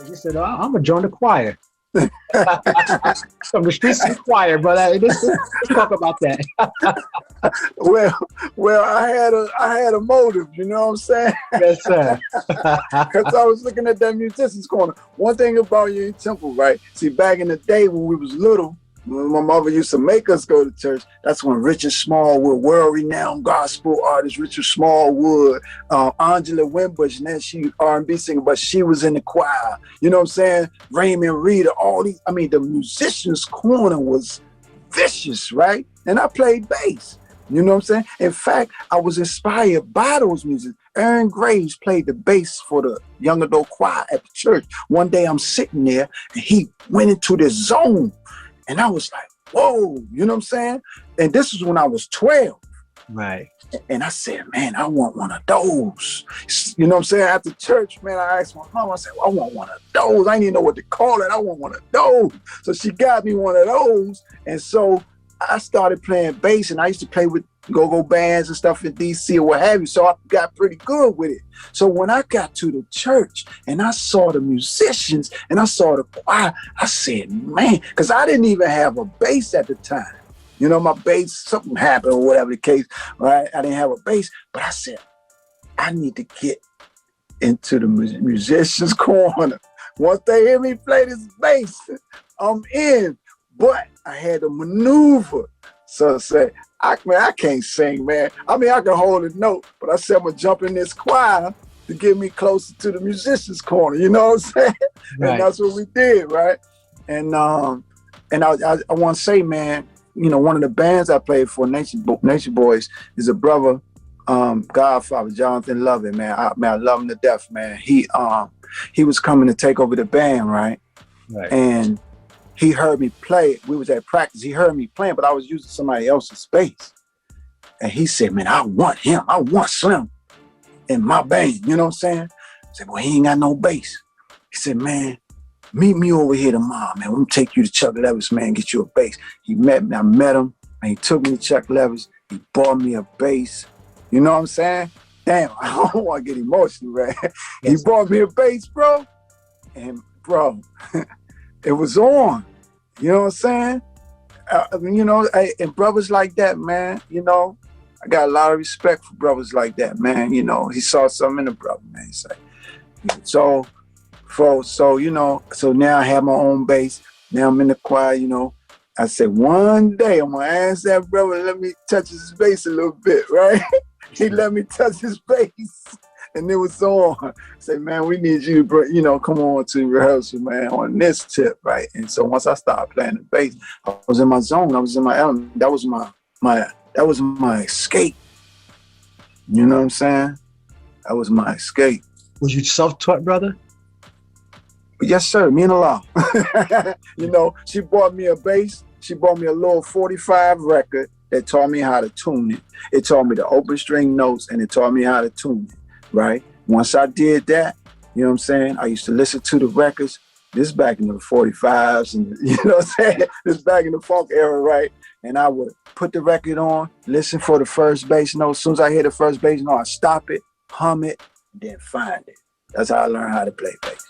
He said, oh, I'm gonna join the choir. From the streets to the choir, but let's talk about that. Well, I had a motive, you know what I'm saying? Yes, sir. Because I was looking at that musician's corner. One thing about you in Temple, right? See, back in the day when we was little, when my mother used to make us go to church, that's when Richard Smallwood, world-renowned gospel artist Richard Smallwood, Angela Winbush, and then she R&B singer, but she was in the choir. You know what I'm saying? Raymond Reed, all these. I mean, the musician's corner was vicious, right? And I played bass. You know what I'm saying? In fact, I was inspired by those music. Aaron Graves played the bass for the young adult choir at the church. One day I'm sitting there and he went into this zone. And I was like, whoa, you know what I'm saying? And this was when I was 12. Right. And I said, man, I want one of those. You know what I'm saying? After church, man, I asked my mom, I said, well, I want one of those. I didn't even know what to call it. I want one of those. So she got me one of those. And so I started playing bass, and I used to play with go-go bands and stuff in DC or what have you. So I got pretty good with it. So when I got to the church and I saw the musicians and I saw the choir, I said, man, because I didn't even have a bass at the time. You know, my bass, something happened or whatever the case, right? I didn't have a bass, but I said, I need to get into the musician's corner. Once they hear me play this bass, I'm in. But I had to maneuver. So I said, I can't sing, man. I mean, I can hold a note, but I said I'm gonna jump in this choir to get me closer to the musician's corner. You know what I'm saying? Right. And that's what we did, right? And I want to say, man, you know, one of the bands I played for, Nature Boys, is a brother, Godfather, Jonathan Lovett, man. I love him to death, man. He was coming to take over the band, right? And he heard me play. We was at practice. He heard me playing, but I was using somebody else's space. And he said, man, I want him. I want Slim in my band. You know what I'm saying? I said, well, he ain't got no bass. He said, man, meet me over here tomorrow, man. We're going to take you to Chuck Levis, man, get you a bass. He met me. I met him, and he took me to Chuck Levis. He bought me a bass. You know what I'm saying? Damn, I don't want to get emotional, right? He bought me a bass, bro. And, bro, it was on. You know what I'm saying? You know, and brothers like that, man, you know, I got a lot of respect for brothers like that, man. You know, he saw something in the brother, man. He's like, so, you know, so now I have my own bass. Now I'm in the choir, you know. I said, one day I'm going to ask that brother to let me touch his bass a little bit, right? He let me touch his bass. And it was on. I said, man, we need you to, you know, come on to rehearsal, man, on this tip, right? And so once I started playing the bass, I was in my zone. I was in my element. That was my escape. You know what I'm saying? That was my escape. Was you self-taught, brother? Yes, sir. Me and Allah. You know, she bought me a bass. She bought me a little 45 record that taught me how to tune it. It taught me the open string notes, and it taught me how to tune it. Right? Once I did that, you know what I'm saying? I used to listen to the records. This back in the 45s, and you know what I'm saying? This back in the funk era, right? And I would put the record on, listen for the first bass note. As soon as I hear the first bass note, I stop it, hum it, then find it. That's how I learned how to play bass.